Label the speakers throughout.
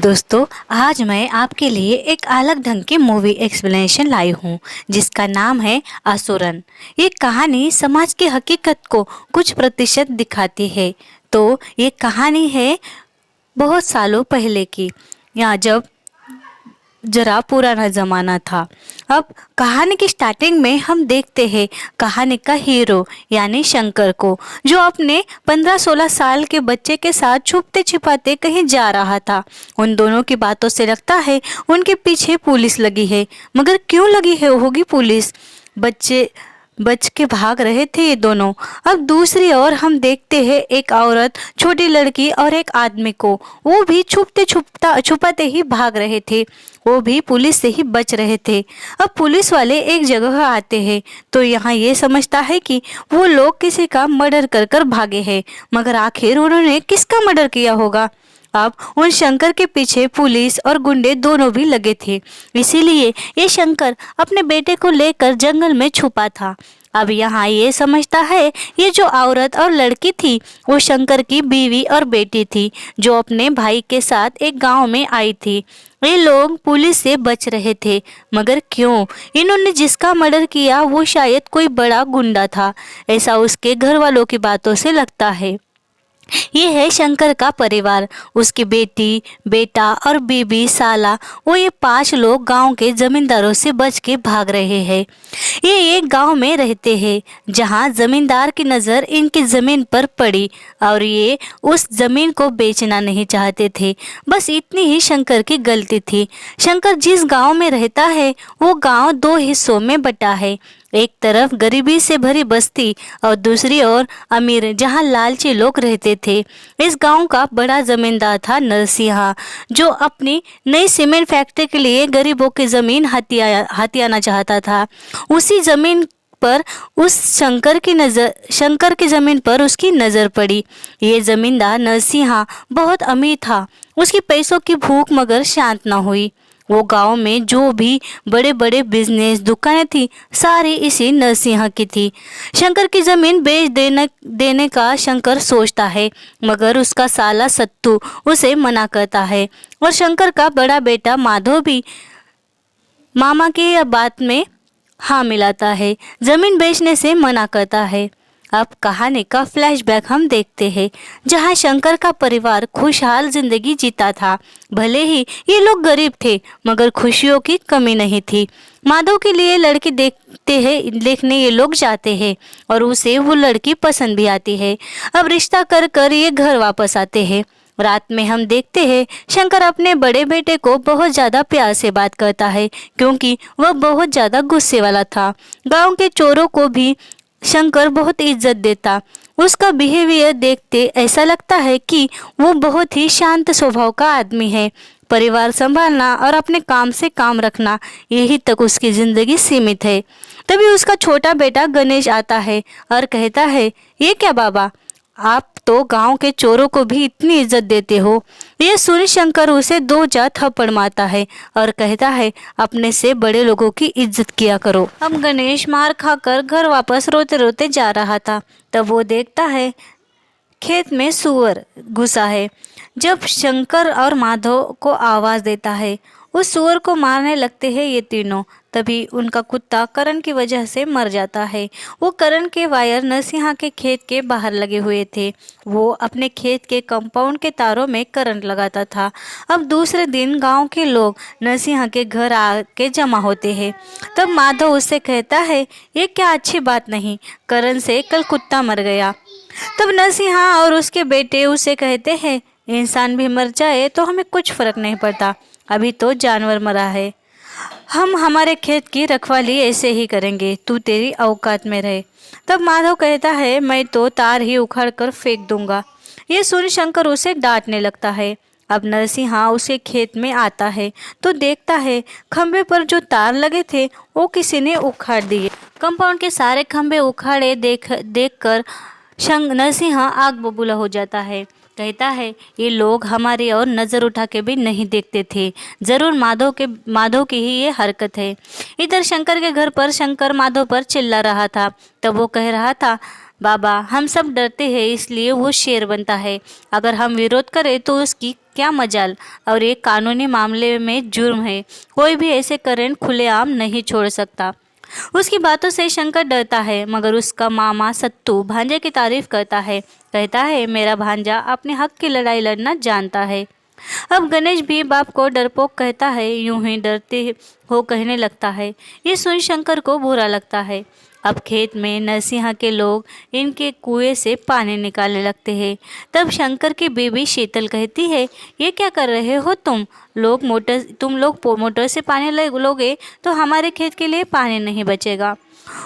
Speaker 1: दोस्तों, आज मैं आपके लिए एक अलग ढंग की मूवी एक्सप्लेनेशन लाई हूँ जिसका नाम है असुरन। ये कहानी समाज की हकीकत को कुछ प्रतिशत दिखाती है। तो ये कहानी है बहुत सालों पहले की, या जब जरा पुराना ज़माना था। अब कहानी की स्टार्टिंग में हम देखते हैं कहानी का हीरो यानी शंकर को, जो अपने 15-16 साल के बच्चे के साथ छुपते छिपाते कहीं जा रहा था। उन दोनों की बातों से लगता है उनके पीछे पुलिस लगी है, मगर क्यों लगी है होगी पुलिस? बच्चे बच के भाग रहे थे ये दोनों। अब दूसरी ओर हम देखते हैं एक औरत, छोटी लड़की और एक आदमी को, वो भी छुपाते ही भाग रहे थे। वो भी पुलिस से ही बच रहे थे। अब पुलिस वाले एक जगह आते हैं तो यहाँ ये समझता है कि वो लोग किसी का मर्डर कर कर भागे हैं, मगर आखिर उन्होंने किसका मर्डर किया होगा? अब उन शंकर के पीछे पुलिस और गुंडे दोनों भी लगे थे। इसीलिए ये शंकर अपने बेटे को लेकर जंगल में छुपा था। अब यहाँ ये समझता है ये जो औरत और लड़की थी वो शंकर की बीवी और बेटी थी, जो अपने भाई के साथ एक गांव में आई थी। ये लोग पुलिस से बच रहे थे, मगर क्यों? इन्होंने जिसका मर्डर किया वो शायद कोई बड़ा गुंडा था, ऐसा उसके घर वालों की बातों से लगता है। ये है शंकर का परिवार, उसकी बेटी, बेटा और बीबी साला। वो ये 5 लोग गांव के जमींदारों से बच के भाग रहे हैं। ये एक गांव में रहते हैं जहां जमींदार की नज़र इनकी ज़मीन पर पड़ी और ये उस ज़मीन को बेचना नहीं चाहते थे। बस इतनी ही शंकर की गलती थी। शंकर जिस गांव में रहता है वो गांव 2 हिस्सों में बटा है। एक तरफ गरीबी से भरी बस्ती और दूसरी ओर अमीर, जहां लालची लोग रहते थे। इस गांव का बड़ा जमींदार था नरसिंहा, जो अपनी नई सीमेंट फैक्ट्री के लिए गरीबों की जमीन हथियाना चाहता था। उसी जमीन पर शंकर की जमीन पर उसकी नजर पड़ी। ये जमींदार नरसिंहा बहुत अमीर था। उसकी पैसों की भूख मगर शांत न हुई। वो गांव में जो भी बड़े बड़े बिजनेस दुकानें थी सारी इसी नरसिंहा की थी। शंकर की जमीन बेच देने का शंकर सोचता है, मगर उसका साला सत्तू उसे मना करता है। और शंकर का बड़ा बेटा माधव भी मामा की बात में हाँ मिलाता है, जमीन बेचने से मना करता है। अब कहानी का फ्लैशबैक हम देखते हैं, जहां शंकर का परिवार खुशहाल जिंदगी जीता था। भले ही ये लोग गरीब थे, मगर खुशियों की कमी नहीं थी। माधव के लिए लड़की देखने ये लोग जाते हैं और उसे वो लड़की पसंद भी आती है। अब रिश्ता कर कर ये घर वापस आते हैं। रात में हम देखते हैं शंकर अपने बड़े बेटे को बहुत ज़्यादा प्यार से बात करता है, क्योंकि वह बहुत ज़्यादा गुस्से वाला था। गांव के चोरों को भी शंकर बहुत इज्जत देता। उसका बिहेवियर देखते ऐसा लगता है कि वो बहुत ही शांत स्वभाव का आदमी है। परिवार संभालना और अपने काम से काम रखना, यही तक उसकी ज़िंदगी सीमित है। तभी उसका छोटा बेटा गणेश आता है और कहता है, ये क्या बाबा, आप तो गांव के चोरों को भी इतनी इज्जत देते हो। ये सुन शंकर उसे 2-4 थप्पड़ मारता है और कहता है, अपने से बड़े लोगों की इज्जत किया करो। अब गणेश मार खाकर घर वापस रोते रोते जा रहा था, तब वो देखता है खेत में सुअर घुसा है। जब शंकर और माधव को आवाज़ देता है, उस सुअर को मारने लगते हैं ये तीनों। तभी उनका कुत्ता करण की वजह से मर जाता है। वो करण के वायर नरसिंहा के खेत के बाहर लगे हुए थे। वो अपने खेत के कंपाउंड के तारों में करंट लगाता था। अब दूसरे दिन गांव के लोग नरसिंहा के घर आके जमा होते हैं। तब माधव उससे कहता है, ये क्या अच्छी बात नहीं, करण से कल कुत्ता मर गया। तब नरसिंहा और उसके बेटे उसे कहते हैं, इंसान भी मर जाए तो हमें कुछ फर्क नहीं पड़ता, अभी तो जानवर मरा है। हम हमारे खेत की रखवाली ऐसे ही करेंगे, तू तेरी औकात में रहे। तब माधव कहता है, मैं तो तार ही उखाड़ कर फेंक दूंगा। ये सुन शंकर उसे डांटने लगता है। अब नरसिंहा उसे खेत में आता है तो देखता है खंभे पर जो तार लगे थे वो किसी ने उखाड़ दिए। कंपाउंड के सारे खंभे उखाड़े देख कर नरसिंहा आग बबूला हो जाता है। कहता है, ये लोग हमारी और नज़र उठा के भी नहीं देखते थे, ज़रूर माधव की ही ये हरकत है। इधर शंकर के घर पर शंकर माधव पर चिल्ला रहा था। तब वो कह रहा था, बाबा हम सब डरते हैं इसलिए वो शेर बनता है, अगर हम विरोध करें तो उसकी क्या मजाल। और ये कानूनी मामले में जुर्म है, कोई भी ऐसे करंट खुलेआम नहीं छोड़ सकता। उसकी बातों से शंकर डरता है, मगर उसका मामा सत्तू भांजे की तारीफ करता है। कहता है मेरा भांजा अपने हक की लड़ाई लड़ना जानता है। अब गणेश भी बाप को डरपोक कहता है, यूं ही डरते हो कहने लगता है। ये सुन शंकर को बुरा लगता है। अब खेत में नरसिंह के लोग इनके कुएं से पानी निकालने लगते हैं। तब शंकर की बीवी शीतल कहती है, ये क्या कर रहे हो तुम लोग मोटर से पानी लोगे तो हमारे खेत के लिए पानी नहीं बचेगा।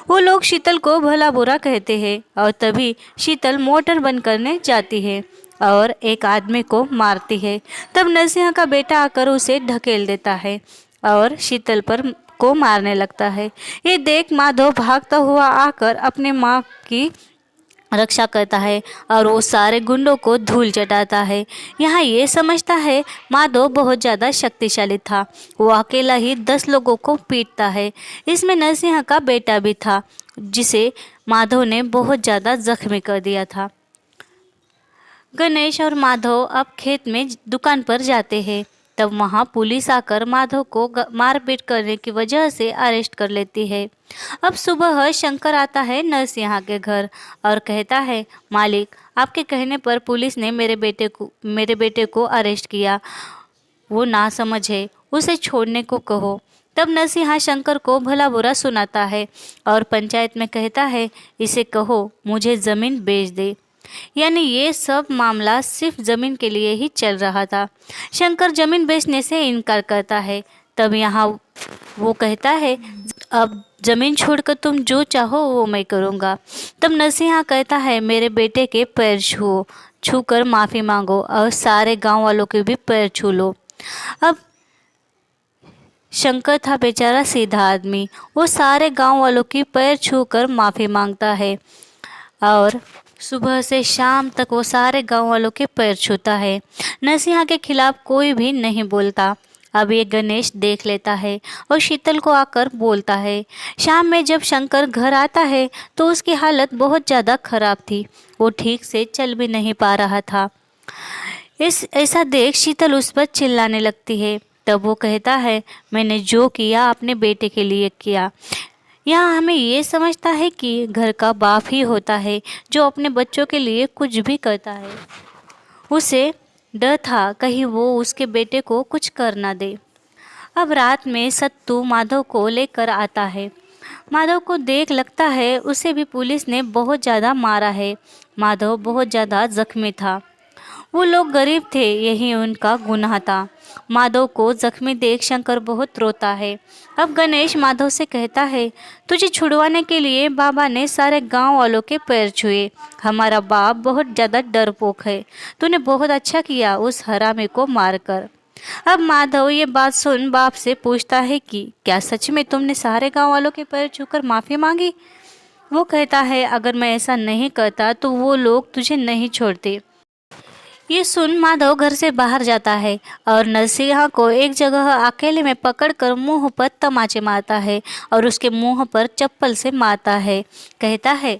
Speaker 1: वो लोग शीतल को भला बुरा कहते हैं और तभी शीतल मोटर बंद करने जाती है और एक आदमी को मारती है। तब नरसिंह का बेटा आकर उसे ढकेल देता है और शीतल पर को मारने लगता है। ये देख माधव भागता हुआ आकर अपने माँ की रक्षा करता है और वो सारे गुंडों को धूल चटाता है। यहाँ ये समझता है माधव बहुत ज़्यादा शक्तिशाली था। वो अकेला ही 10 लोगों को पीटता है। इसमें नरसिंह का बेटा भी था, जिसे माधव ने बहुत ज़्यादा जख्मी कर दिया था। गणेश और माधव अब खेत में दुकान पर जाते हैं। तब वहाँ पुलिस आकर माधव को मारपीट करने की वजह से अरेस्ट कर लेती है। अब सुबह शंकर आता है नरसिंह के घर और कहता है, मालिक आपके कहने पर पुलिस ने मेरे बेटे को अरेस्ट किया। वो नासमझ है, उसे छोड़ने को कहो। तब नरसिंह शंकर को भला बुरा सुनाता है और पंचायत में कहता है, इसे कहो मुझे ज़मीन बेच दे। यानी ये सब मामला सिर्फ ज़मीन के लिए ही चल रहा था। शंकर ज़मीन बेचने से इनकार करता है। तब यहाँ वो कहता है, अब ज़मीन छोड़कर तुम जो चाहो वो मैं करूँगा। तब नरसिंह कहता है, मेरे बेटे के पैर छूकर माफ़ी मांगो और सारे गांव वालों के भी पैर छू लो। अब शंकर था बेचारा सीधा आदमी, वो सारे गांव वालों की पैर छूकर माफ़ी मांगता है और सुबह से शाम तक वो सारे गांव वालों के पैर छूता है। नरसिंह के खिलाफ कोई भी नहीं बोलता। अब ये गणेश देख लेता है और शीतल को आकर बोलता है। शाम में जब शंकर घर आता है तो उसकी हालत बहुत ज़्यादा खराब थी। वो ठीक से चल भी नहीं पा रहा था। ऐसा देख शीतल उस पर चिल्लाने लगती है। तब वो कहता है, मैंने जो किया अपने बेटे के लिए किया। यहाँ हमें ये समझता है कि घर का बाप ही होता है जो अपने बच्चों के लिए कुछ भी करता है। उसे डर था कहीं वो उसके बेटे को कुछ कर ना दे। अब रात में सत्तू माधव को लेकर आता है। माधव को देख लगता है उसे भी पुलिस ने बहुत ज़्यादा मारा है। माधव बहुत ज़्यादा जख्मी था। वो लोग गरीब थे, यही उनका गुनाह था। माधव को जख्मी देख शंकर बहुत रोता है। अब गणेश माधव से कहता है, तुझे छुड़वाने के लिए बाबा ने सारे गांव वालों के पैर छुए। हमारा बाप बहुत ज़्यादा डरपोक है। तूने बहुत अच्छा किया उस हरामी को मारकर। अब माधव ये बात सुन बाप से पूछता है कि क्या सच में तुमने सारे गांव वालों के पैर छूकर माफ़ी मांगी? वो कहता है, अगर मैं ऐसा नहीं करता तो वो लोग तुझे नहीं छोड़ते। ये सुन माधव घर से बाहर जाता है और नरसिंह को एक जगह अकेले में पकड़कर मुंह पर तमाचे मारता है और उसके मुंह पर चप्पल से मारता है। कहता है,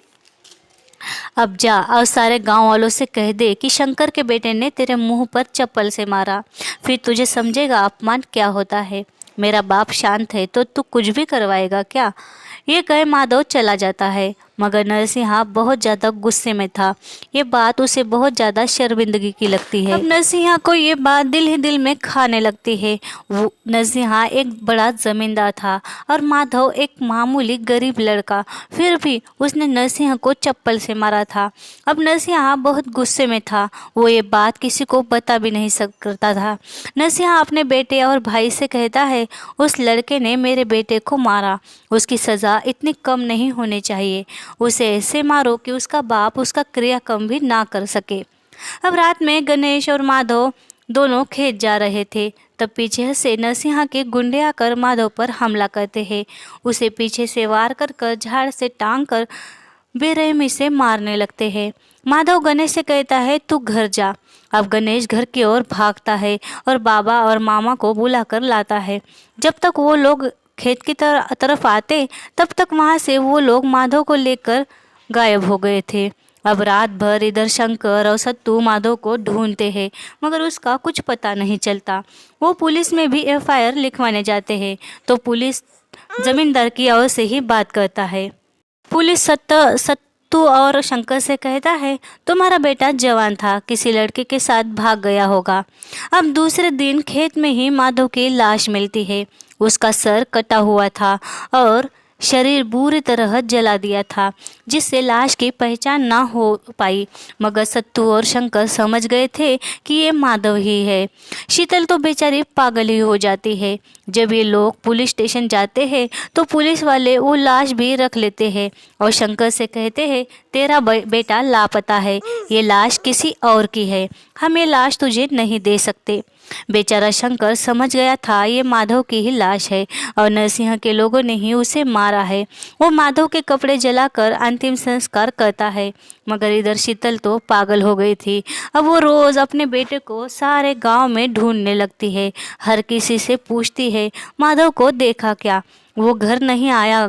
Speaker 1: अब जा और सारे गांव वालों से कह दे कि शंकर के बेटे ने तेरे मुंह पर चप्पल से मारा, फिर तुझे समझेगा अपमान क्या होता है। मेरा बाप शांत है तो तू कुछ भी करवाएगा क्या? ये कहे माधव चला जाता है, मगर नरसिंह बहुत ज़्यादा गुस्से में था। ये बात उसे बहुत ज़्यादा शर्मिंदगी की लगती है। अब नरसिंह को ये बात दिल ही दिल में खाने लगती है। वो नरसिंह एक बड़ा ज़मींदार था और माधव एक मामूली गरीब लड़का, फिर भी उसने नरसिंह को चप्पल से मारा था। अब नरसिंह बहुत गुस्से में था। वो ये बात किसी को बता भी नहीं सकता था। नरसिंह अपने बेटे और भाई से कहता है, उस लड़के ने मेरे बेटे को मारा, उसकी सज़ा इतनी कम नहीं होनी चाहिए। उसे ऐसे मारो कि उसका बाप उसका क्रियाक्रम भी ना कर सके। अब रात में गणेश और माधव दोनों खेत जा रहे थे। तब पीछे से नरसिंह के गुंडे आकर माधव पर हमला करते हैं। उसे पीछे से वार कर झाड़ से टांग कर बेरहमी से मारने लगते हैं। माधव गणेश से कहता है, तू घर जा। अब गणेश घर की ओर भागता है और बाबा और मामा को बुलाकर लाता है। जब तक वो लोग खेत की तरफ आते तब तक वहाँ से वो लोग माधव को लेकर गायब हो गए थे। अब रात भर इधर शंकर और सत्तू माधव को ढूंढते हैं, मगर उसका कुछ पता नहीं चलता। वो पुलिस में भी एफआईआर लिखवाने जाते हैं तो पुलिस जमींदार की ओर से ही बात करता है। पुलिस सत्तू और शंकर से कहता है, तुम्हारा बेटा जवान था, किसी लड़के के साथ भाग गया होगा। अब दूसरे दिन खेत में ही माधव की लाश मिलती है। उसका सर कटा हुआ था और शरीर बुरी तरह जला दिया था, जिससे लाश की पहचान ना हो पाई। मगर सत्तू और शंकर समझ गए थे कि ये माधव ही है। शीतल तो बेचारी पागल ही हो जाती है। जब ये लोग पुलिस स्टेशन जाते हैं तो पुलिस वाले वो लाश भी रख लेते हैं और शंकर से कहते हैं, तेरा बेटा लापता है, ये लाश किसी और की है, हम ये लाश तुझे नहीं दे सकते। बेचारा शंकर समझ गया था ये माधव की ही लाश है और नरसिंह के लोगों ने ही उसे मारा है। वो माधव के कपड़े जलाकर अंतिम संस्कार करता है। मगर इधर शीतल तो पागल हो गई थी। अब वो रोज अपने बेटे को सारे गांव में ढूंढने लगती है। हर किसी से पूछती है, माधव को देखा क्या, वो घर नहीं आया।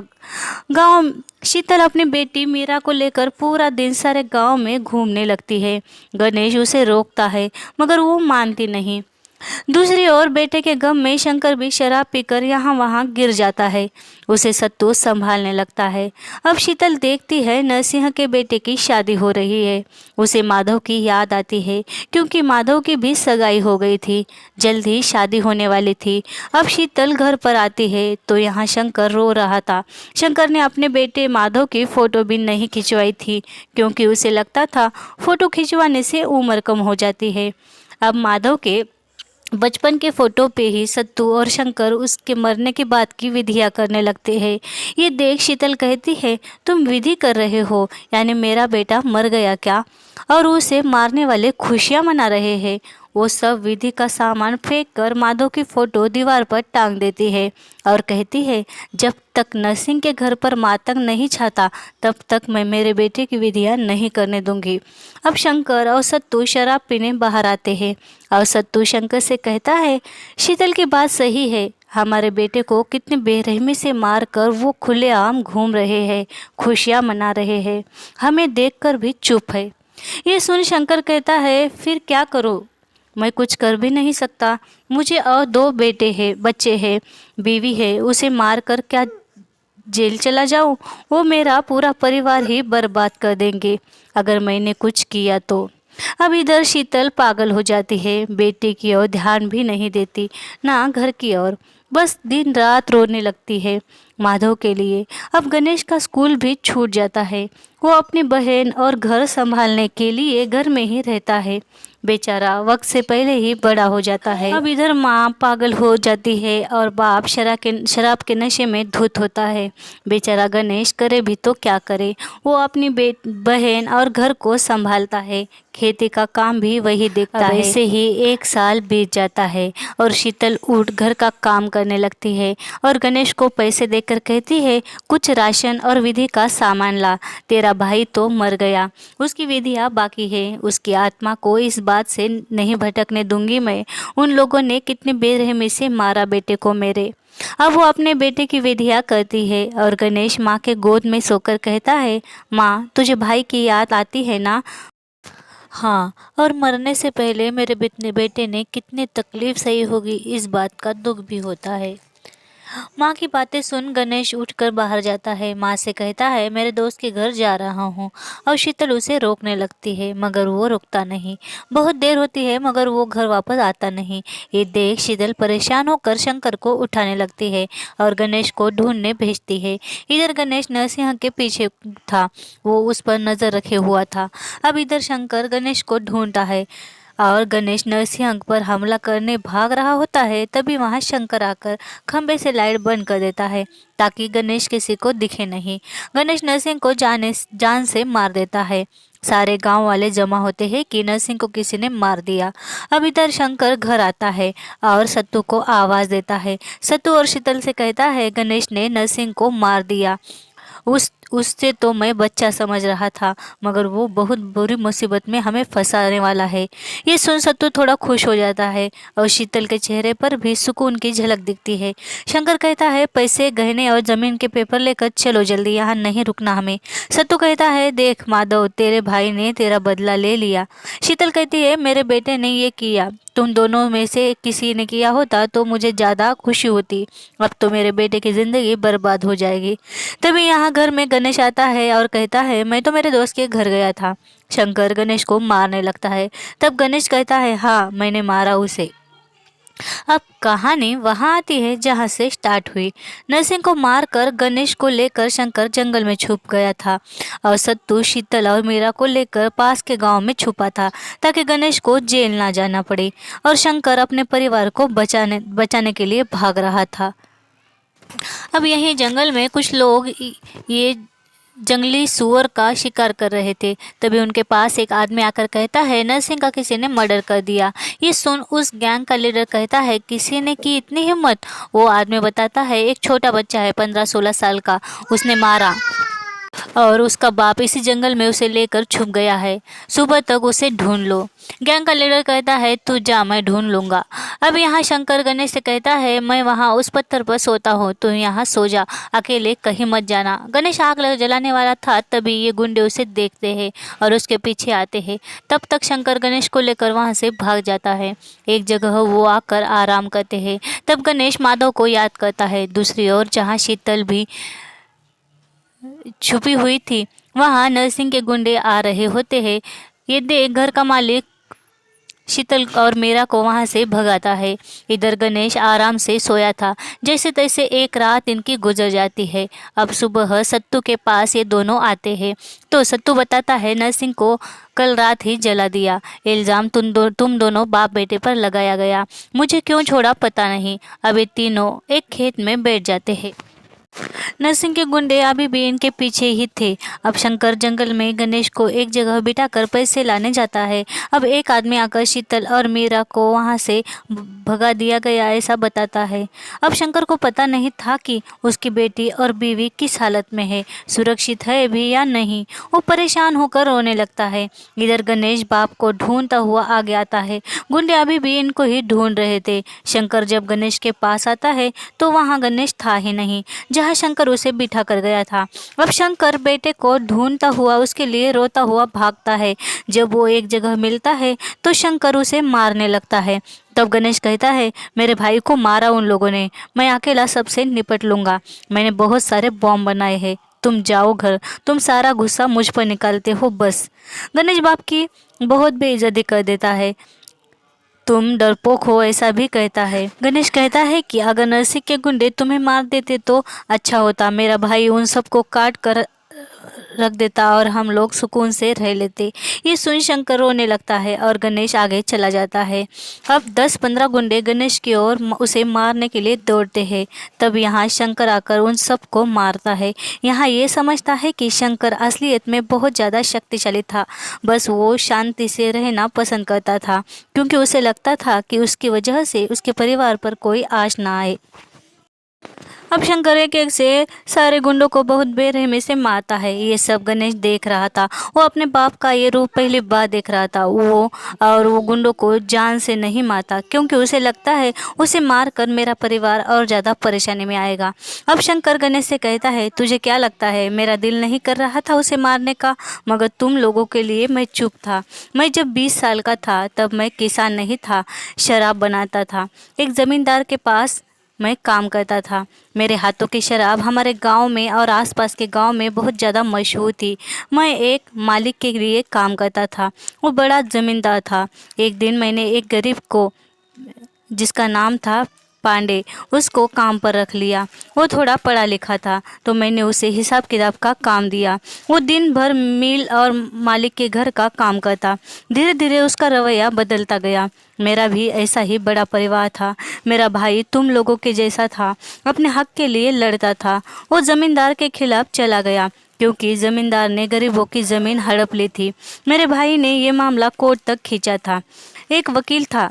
Speaker 1: गांव शीतल अपनी बेटी मीरा को लेकर पूरा दिन सारे गांव में घूमने लगती है। गणेश उसे रोकता है मगर वो मानती नहीं। दूसरी ओर बेटे के गम में शंकर भी शराब पीकर यहाँ वहाँ गिर जाता है। उसे सत्तू संभालने लगता है। अब शीतल देखती है नरसिंह के बेटे की शादी हो रही है। उसे माधव की याद आती है क्योंकि माधव की भी सगाई हो गई थी, जल्द ही शादी होने वाली थी। अब शीतल घर पर आती है तो यहाँ शंकर रो रहा था। शंकर ने अपने बेटे माधव की फ़ोटो भी नहीं खिंचवाई थी क्योंकि उसे लगता था फ़ोटो खिंचवाने से उम्र कम हो जाती है। अब माधव के बचपन के फ़ोटो पे ही सत्तू और शंकर उसके मरने के बाद की विधियाँ करने लगते हैं। ये देख शीतल कहती है, तुम विधि कर रहे हो, यानी मेरा बेटा मर गया क्या? और उसे मारने वाले खुशियाँ मना रहे हैं। वो सब विधि का सामान फेंक कर माधव की फ़ोटो दीवार पर टांग देती है और कहती है, जब तक नरसिंह के घर पर मातंग नहीं छाता तब तक मैं मेरे बेटे की विधियाँ नहीं करने दूंगी। अब शंकर और सत्तू शराब पीने बाहर आते हैं और सत्तू शंकर से कहता है, शीतल की बात सही है, हमारे बेटे को कितनी बेरहमी से मार कर वो खुलेआम घूम रहे हैं, खुशियाँ मना रहे हैं, हमें देखकर भी चुप है। ये सुन शंकर कहता है, फिर क्या करूँ, मैं कुछ कर भी नहीं सकता। मुझे और 2 बच्चे हैं, बीवी है, उसे मार कर क्या जेल चला जाऊं? वो मेरा पूरा परिवार ही बर्बाद कर देंगे अगर मैंने कुछ किया तो। अब इधर शीतल पागल हो जाती है, बेटे की ओर ध्यान भी नहीं देती, ना घर की ओर, बस दिन रात रोने लगती है माधव के लिए। अब गणेश का स्कूल भी छूट जाता है। वो अपनी बहन और घर संभालने के लिए घर में ही रहता है। बेचारा वक्त से पहले ही बड़ा हो जाता है। अब इधर माँ पागल हो जाती है और बाप शराब के नशे में धुत होता है। बेचारा गणेश करे भी तो क्या करे, वो अपनी बहन और घर को संभालता है, खेती का काम भी वही देखता है। ऐसे ही 1 साल बीत जाता है और शीतल उठ घर का काम करने लगती है और गणेश को पैसे देकर कहती है, कुछ राशन और विधि का सामान ला, तेरा भाई तो मर गया, उसकी विधियाँ बाकी है, उसकी आत्मा को इस बात से नहीं भटकने दूंगी मैं। उन लोगों ने कितनी बेरहमी से मारा बेटे को मेरे। अब वो अपने बेटे की विधियाँ करती है और गणेश माँ के गोद में सोकर कहता है, माँ तुझे भाई की याद आती है ना? हाँ, और मरने से पहले मेरे बेटे ने कितनी तकलीफ सही होगी इस बात का दुख भी होता है। माँ की बातें सुन गणेश उठकर बाहर जाता है। माँ से कहता है, मेरे दोस्त के घर जा रहा हूँ। और शीतल उसे रोकने लगती है मगर वो रुकता नहीं। बहुत देर होती है मगर वो घर वापस आता नहीं। ये देख शीतल परेशान होकर शंकर को उठाने लगती है और गणेश को ढूंढने भेजती है। इधर गणेश नरसिंह के पीछे था, वो उस पर नज़र रखे हुआ था। अब इधर शंकर गणेश को ढूंढता है और गणेश नरसिंह पर हमला करने भाग रहा होता है। तभी वहां शंकर आकर खंबे से लाइट बंद कर देता है ताकि गणेश किसी को दिखे नहीं। गणेश नरसिंह को जान से मार देता है। सारे गांव वाले जमा होते हैं कि नरसिंह को किसी ने मार दिया। अब इधर शंकर घर आता है और सत्तू को आवाज़ देता है। सत्तू और शीतल से कहता है, गणेश ने नरसिंह को मार दिया। उससे तो मैं बच्चा समझ रहा था, मगर वो बहुत बुरी मुसीबत में हमें फंसाने वाला है। ये सुन सत्तू थोड़ा खुश हो जाता है और शीतल के चेहरे पर भी सुकून की झलक दिखती है। शंकर कहता है, पैसे, गहने और जमीन के पेपर लेकर चलो जल्दी, यहाँ नहीं रुकना हमें। सत्तू कहता है, देख माधव, तेरे भाई ने तेरा बदला ले लिया। शीतल कहती है, मेरे बेटे ने ये किया, तुम दोनों में से किसी ने किया होता तो मुझे ज़्यादा खुशी होती। अब तो मेरे बेटे की ज़िंदगी बर्बाद हो जाएगी। तभी यहाँ घर में गणेश आता है और कहता है, मैं तो मेरे दोस्त के घर गया था। शंकर गणेश को मारने लगता है। तब गणेश कहता है, हाँ मैंने मारा उसे। अब कहानी वहां आती है जहां से स्टार्ट हुई। नरसिंह को मारकर गणेश को लेकर शंकर जंगल में छुप गया था और सत्तू, शीतल और मीरा को लेकर पास के गांव में छुपा था ताकि गणेश को जेल ना जाना पड़े। और शंकर अपने परिवार को बचाने के लिए भाग रहा था। अब यहीं जंगल में कुछ लोग ये जंगली सूअर का शिकार कर रहे थे। तभी उनके पास एक आदमी आकर कहता है, नरसिंह का किसी ने मर्डर कर दिया। ये सुन उस गैंग का लीडर कहता है, किसी ने की इतनी हिम्मत? वो आदमी बताता है, एक छोटा बच्चा है 15-16 साल का, उसने मारा और उसका बाप इसी जंगल में उसे लेकर छुप गया है। सुबह तक उसे ढूंढ लो। गैंग का लीडर कहता है, तू जा, मैं ढूंढ लूंगा। अब यहाँ शंकर गणेश से कहता है, मैं वहाँ उस पत्थर पर सोता हूँ, तू यहाँ सो जा, अकेले कहीं मत जाना। गणेश आग जलाने वाला था, तभी ये गुंडे उसे देखते हैं और उसके पीछे आते हैं। तब तक शंकर गणेश को लेकर वहाँ से भाग जाता है। एक जगह वो आकर आराम करते हैं। तब गणेश माधव को याद करता है। दूसरी ओर जहाँ शीतल भी छुपी हुई थी, वहां नरसिंह के गुंडे आ रहे होते हैं। ये देख घर का मालिक शीतल और मीरा को वहां से भगाता है। इधर गणेश आराम से सोया था। जैसे तैसे एक रात इनकी गुजर जाती है। अब सुबह सत्तू के पास ये दोनों आते हैं तो सत्तू बताता है, नरसिंह को कल रात ही जला दिया। इल्ज़ाम तुम दोनों बाप बेटे पर लगाया गया। मुझे क्यों छोड़ा पता नहीं। अब ये तीनों एक खेत में बैठ जाते हैं। नरसिंह के गुंडे अभी भी इनके पीछे ही थे। अब शंकर जंगल में गणेश को एक जगह बिठाकर पैसे लाने जाता है। अब एक आदमी आकर शीतल और मीरा को वहां से भगा दिया गया ऐसा बताता है। अब शंकर को पता नहीं था कि उसकी बेटी और बीवी किस हालत में है, सुरक्षित है भी या नहीं। वो परेशान होकर रोने लगता है। इधर गणेश बाप को ढूंढता हुआ आगे आता है। गुंडे अभी भी इनको ही ढूंढ रहे थे। शंकर जब गणेश के पास आता है तो वहाँ गणेश था ही नहीं जहाँ शंकर उसे बिठा कर गया था। अब शंकर बेटे को ढूंढता हुआ उसके लिए रोता हुआ भागता है। जब वो एक जगह मिलता है तो शंकर उसे मारने लगता है। तब गणेश कहता है, मेरे भाई को मारा उन लोगों ने, मैं अकेला सबसे निपट लूंगा। मैंने बहुत सारे बॉम्ब बनाए हैं, तुम जाओ घर, तुम सारा गुस्सा मुझ पर निकालते हो बस। गणेश बाप की बहुत बेइज्जती कर देता है। तुम डरपोक हो ऐसा भी कहता है। गणेश कहता है कि अगर नरसिंह के गुंडे तुम्हें मार देते तो अच्छा होता, मेरा भाई उन सबको काट कर रख देता और हम लोग सुकून से रह लेते। ये सुन शंकर रोने लगता है और गणेश आगे चला जाता है। अब 10-15 गुंडे गणेश की ओर उसे मारने के लिए दौड़ते हैं। तब यहाँ शंकर आकर उन सबको मारता है। यहाँ ये समझता है कि शंकर असलियत में बहुत ज़्यादा शक्तिशाली था, बस वो शांति से रहना पसंद करता था क्योंकि उसे लगता था कि उसकी वजह से उसके परिवार पर कोई आँच ना आए। अब शंकर एक एक से सारे गुंडों को बहुत बेरहमी से मारता है। ये सब गणेश देख रहा था। वो अपने बाप का ये रूप पहली बार देख रहा था। वो गुंडों को जान से नहीं मारता क्योंकि उसे लगता है उसे मारकर मेरा परिवार और ज़्यादा परेशानी में आएगा। अब शंकर गणेश से कहता है, तुझे क्या लगता है मेरा दिल नहीं कर रहा था उसे मारने का? मगर तुम लोगों के लिए मैं चुप था। मैं जब 20 साल का था तब मैं किसान नहीं था, शराब बनाता था। एक ज़मींदार के पास मैं काम करता था। मेरे हाथों की शराब हमारे गांव में और आसपास के गांव में बहुत ज़्यादा मशहूर थी। मैं एक मालिक के लिए काम करता था, वो बड़ा ज़मींदार था। एक दिन मैंने एक गरीब को, जिसका नाम था पांडे, उसको काम पर रख लिया। वो थोड़ा पढ़ा लिखा था तो मैंने उसे हिसाब किताब का काम दिया। वो दिन भर मिल और मालिक के घर का काम करता। धीरे धीरे उसका रवैया बदलता गया। मेरा भी ऐसा ही बड़ा परिवार था। मेरा भाई तुम लोगों के जैसा था, अपने हक के लिए लड़ता था। वो ज़मींदार के खिलाफ चला गया क्योंकि ज़मींदार ने गरीबों की ज़मीन हड़प ली थी। मेरे भाई ने ये मामला कोर्ट तक खींचा था। एक वकील था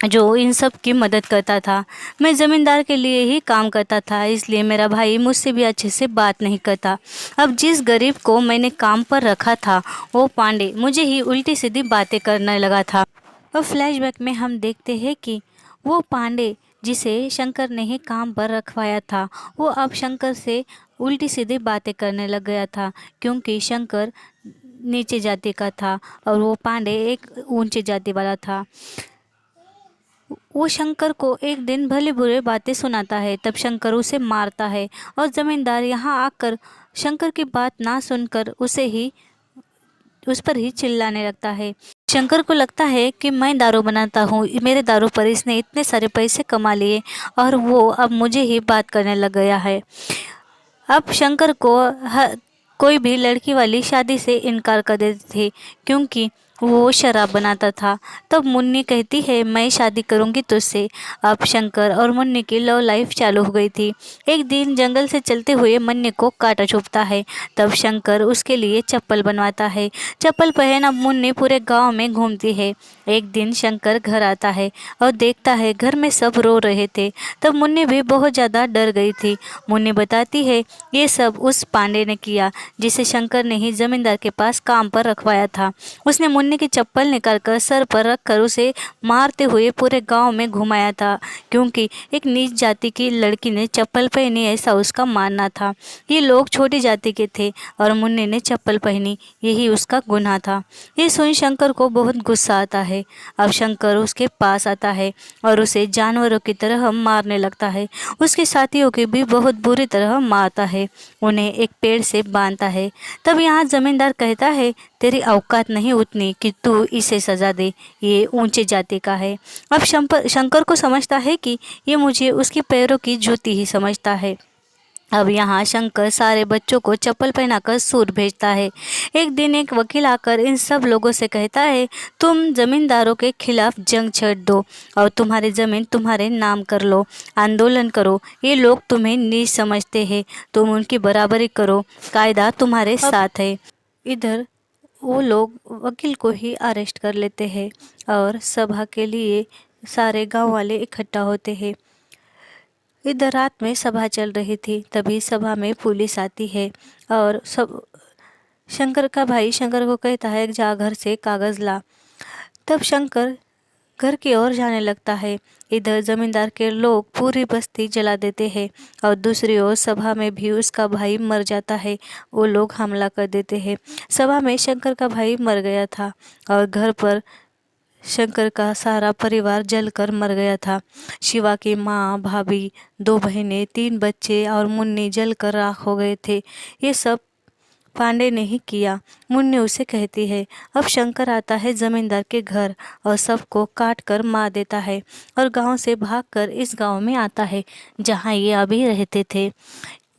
Speaker 1: जो इन सब की मदद करता था। मैं ज़मींदार के लिए ही काम करता था, इसलिए मेरा भाई मुझसे भी अच्छे से बात नहीं करता। अब जिस गरीब को मैंने काम पर रखा था वो पांडे मुझे ही उल्टी सीधी बातें करने लगा था। और फ्लैशबैक में हम देखते हैं कि वो पांडे जिसे शंकर ने ही काम पर रखवाया था वो अब शंकर से उल्टी सीधी बातें करने लग गया था, क्योंकि शंकर नीचे जाति का था और वो पांडे एक ऊंचे जाति वाला था। वो शंकर को एक दिन भले बुरे बातें सुनाता है, तब शंकर उसे मारता है और जमींदार यहाँ आकर शंकर की बात ना सुनकर उस पर ही चिल्लाने लगता है। शंकर को लगता है कि मैं दारू बनाता हूँ, मेरे दारू पर इसने इतने सारे पैसे कमा लिए और वो अब मुझे ही बात करने लग गया है। अब शंकर को कोई भी लड़की वाली शादी से इनकार कर देती थी, क्योंकि वो शराब बनाता था। तब मुन्नी कहती है मैं शादी करूंगी तुझसे। अब शंकर और मुन्नी की लव लाइफ चालू हो गई थी। एक दिन जंगल से चलते हुए मुन्नी को कांटा चुभता है, तब शंकर उसके लिए चप्पल बनवाता है। चप्पल पहन अब मुन्नी पूरे गांव में घूमती है। एक दिन शंकर घर आता है और देखता है घर में सब रो रहे थे। तब मुन्नी भी बहुत ज़्यादा डर गई थी। मुन्नी बताती है ये सब उस पांडे ने किया जिसे शंकर ने ही जमींदार के पास काम पर रखवाया था। उसने मुन्नी की चप्पल निकालकर सर पर रखकर उसे मारते हुए पूरे गांव में घुमाया था, क्योंकि एक नीच जाति की लड़की ने चप्पल पहनी ऐसा उसका मानना था। ये लोग छोटी जाति के थे और मुन्नी ने चप्पल पहनी, यही उसका गुनाह था। ये सुन शंकर को बहुत गुस्सा आता है। अब शंकर उसके पास आता है और उसे जानवरों की तरह मारने लगता है। उसके साथियों की भी बहुत बुरी तरह मारता है, उन्हें एक पेड़ से बांधता है। तब यहाँ जमींदार कहता है तेरी औकात नहीं उतनी कि तू इसे सजा दे, ये ऊंचे जाति का है। अब शंकर को समझता है कि ये मुझे उसके पैरों की जूती ही समझता है। अब यहाँ शंकर सारे बच्चों को चप्पल पहनाकर सूर भेजता है। एक दिन एक वकील आकर इन सब लोगों से कहता है तुम जमींदारों के खिलाफ जंग छेड़ दो और तुम्हारी ज़मीन तुम्हारे नाम कर लो, आंदोलन करो। ये लोग तुम्हें नीच समझते हैं, तुम उनकी बराबरी करो, कायदा तुम्हारे साथ है। इधर वो लोग वकील को ही अरेस्ट कर लेते हैं और सभा के लिए सारे गांव वाले इकट्ठा होते हैं। इधर रात में सभा चल रही थी, तभी सभा में पुलिस आती है और सब शंकर का भाई शंकर को कहता है जा घर से कागज़ ला। तब शंकर घर की ओर जाने लगता है। इधर जमींदार के लोग पूरी बस्ती जला देते हैं और दूसरी ओर सभा में भी उसका भाई मर जाता है। वो लोग हमला कर देते हैं। सभा में शंकर का भाई मर गया था और घर पर शंकर का सारा परिवार जलकर मर गया था। शिवा की माँ, भाभी, 2 बहनें, 3 बच्चे और मुन्नी जलकर राख हो गए थे। ये सब पांडे ने ही किया। मुन्नी उसे कहती है। अब शंकर आता है जमींदार के घर और सबको काट कर मार देता है और गांव से भागकर इस गांव में आता है जहां ये अभी रहते थे।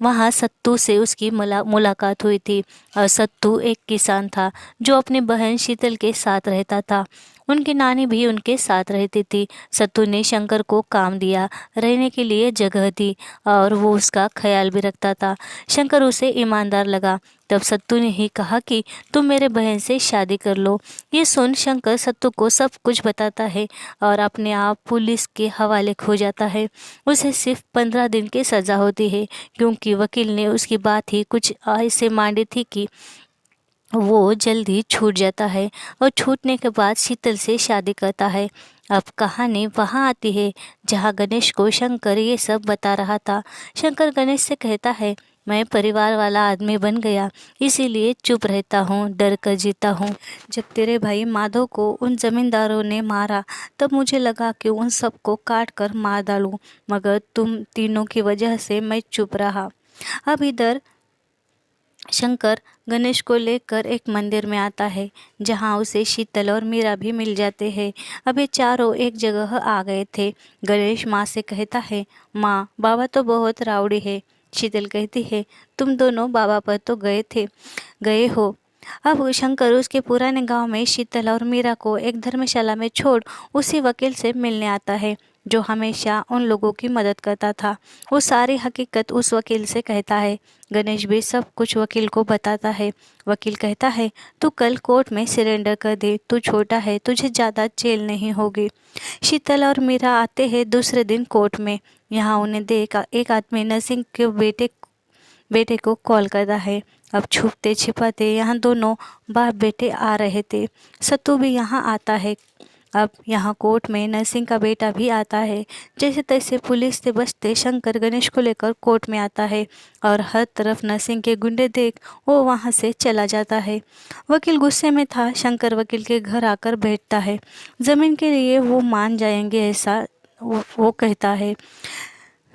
Speaker 1: वहाँ सत्तू से उसकी मुलाकात हुई थी और सत्तू एक किसान था जो अपनी बहन शीतल के साथ रहता था। उनकी नानी भी उनके साथ रहती थी। सत्तू ने शंकर को काम दिया, रहने के लिए जगह दी और वो उसका ख्याल भी रखता था। शंकर उसे ईमानदार लगा। तब सत्तू ने ही कहा कि तुम मेरे बहन से शादी कर लो। ये सुन शंकर सत्तू को सब कुछ बताता है और अपने आप पुलिस के हवाले हो जाता है। उसे सिर्फ 15 दिन की सज़ा होती है, क्योंकि वकील ने उसकी बात ही कुछ ऐसे मांडी थी कि वो जल्दी छूट जाता है और छूटने के बाद शीतल से शादी करता है। अब कहानी वहाँ आती है जहाँ गणेश को शंकर ये सब बता रहा था। शंकर गणेश से कहता है मैं परिवार वाला आदमी बन गया, इसीलिए चुप रहता हूँ, डर कर जीता हूँ। जब तेरे भाई माधव को उन जमींदारों ने मारा तब मुझे लगा कि उन सबको काट कर मार डालूं, मगर तुम तीनों की वजह से मैं चुप रहा। अब इधर शंकर गणेश को लेकर एक मंदिर में आता है जहाँ उसे शीतल और मीरा भी मिल जाते हैं। अब ये चारों एक जगह आ गए थे। गणेश माँ से कहता है माँ, बाबा तो बहुत राउडी है। शीतल कहती है तुम दोनों बाबा पर तो गए हो, अब शंकर उसके पुराने गांव में शीतल और मीरा को एक धर्मशाला में छोड़ उसी वकील से मिलने आता है जो हमेशा उन लोगों की मदद करता था। वो सारी हकीकत उस वकील से कहता है। गणेश भी सब कुछ वकील को बताता है। वकील कहता है, तू कल कोर्ट में सरेंडर कर दे, तू छोटा है, तुझे ज़्यादा जेल नहीं होगी। शीतल और मीरा आते हैं दूसरे दिन कोर्ट में। यहाँ उन्हें देख एक आदमी नरसिंह के बेटे को कॉल करता है। अब छुपते छिपाते यहाँ दोनों बाप बेटे आ रहे थे। सत्तू भी यहाँ आता है। अब यहाँ कोर्ट में नरसिंह का बेटा भी आता है। जैसे तैसे पुलिस से बचते शंकर गणेश को लेकर कोर्ट में आता है और हर तरफ नरसिंह के गुंडे देख वो वहाँ से चला जाता है। वकील गुस्से में था। शंकर वकील के घर आकर बैठता है। ज़मीन के लिए वो मान जाएंगे ऐसा वो कहता है।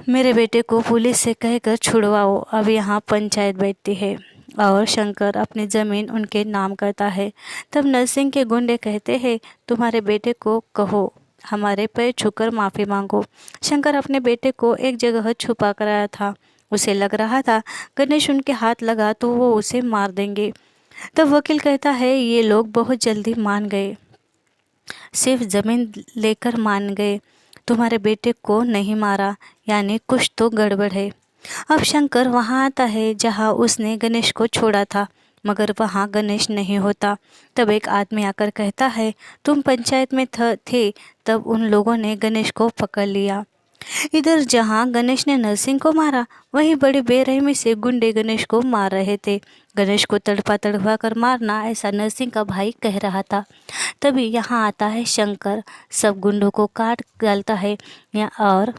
Speaker 1: मेरे बेटे को पुलिस से कहकर छुड़वाओ। अब यहाँ पंचायत बैठती है और शंकर अपनी ज़मीन उनके नाम करता है। तब नरसिंह के गुंडे कहते हैं, तुम्हारे बेटे को कहो हमारे पैर छूकर माफ़ी मांगो। शंकर अपने बेटे को एक जगह छुपा कर आया था। उसे लग रहा था गणेश उनके हाथ लगा तो वो उसे मार देंगे। तब वकील कहता है, ये लोग बहुत जल्दी मान गए, सिर्फ ज़मीन लेकर मान गए, तुम्हारे बेटे को नहीं मारा, यानी कुछ तो गड़बड़ है। अब शंकर वहाँ आता है जहाँ उसने गणेश को छोड़ा था, मगर वहाँ गणेश नहीं होता। तब एक आदमी आकर कहता है, तुम पंचायत में थे तब उन लोगों ने गणेश को पकड़ लिया। इधर जहाँ गणेश ने नरसिंह को मारा, वहीं बड़ी बेरहमी से गुंडे गणेश को मार रहे थे। गणेश को तड़पा तड़पा कर मारना, ऐसा नरसिंह का भाई कह रहा था। तभी यहाँ आता है शंकर, सब गुंडों को काट डालता है और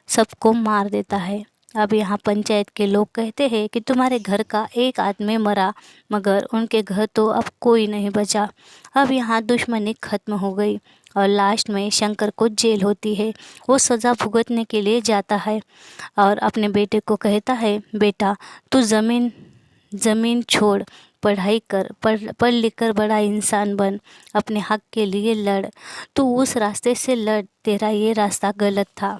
Speaker 1: सबको मार देता है। अब यहाँ पंचायत के लोग कहते हैं कि तुम्हारे घर का एक आदमी मरा, मगर उनके घर तो अब कोई नहीं बचा। अब यहाँ दुश्मनी खत्म हो गई और लास्ट में शंकर को जेल होती है। वो सज़ा भुगतने के लिए जाता है और अपने बेटे को कहता है, बेटा तू ज़मीन छोड़, पढ़ाई कर, पढ़ लिख कर बड़ा इंसान बन, अपने हक के लिए लड़, तू उस रास्ते से लड़, तेरा ये रास्ता गलत था।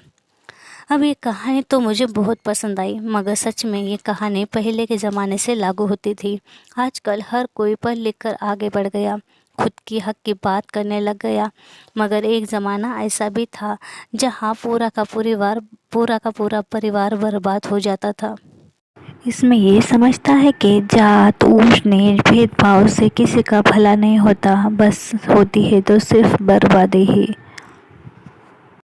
Speaker 1: अब ये कहानी तो मुझे बहुत पसंद आई, मगर सच में ये कहानी पहले के ज़माने से लागू होती थी। आजकल हर कोई पढ़ लिख कर आगे बढ़ गया, खुद की हक की बात करने लग गया, मगर एक ज़माना ऐसा भी था जहाँ पूरा का पूरा परिवार बर्बाद हो जाता था। इसमें ये समझता है कि जात ऊंच नीच भेदभाव से किसी का भला नहीं होता, बस होती है तो सिर्फ बर्बादी ही।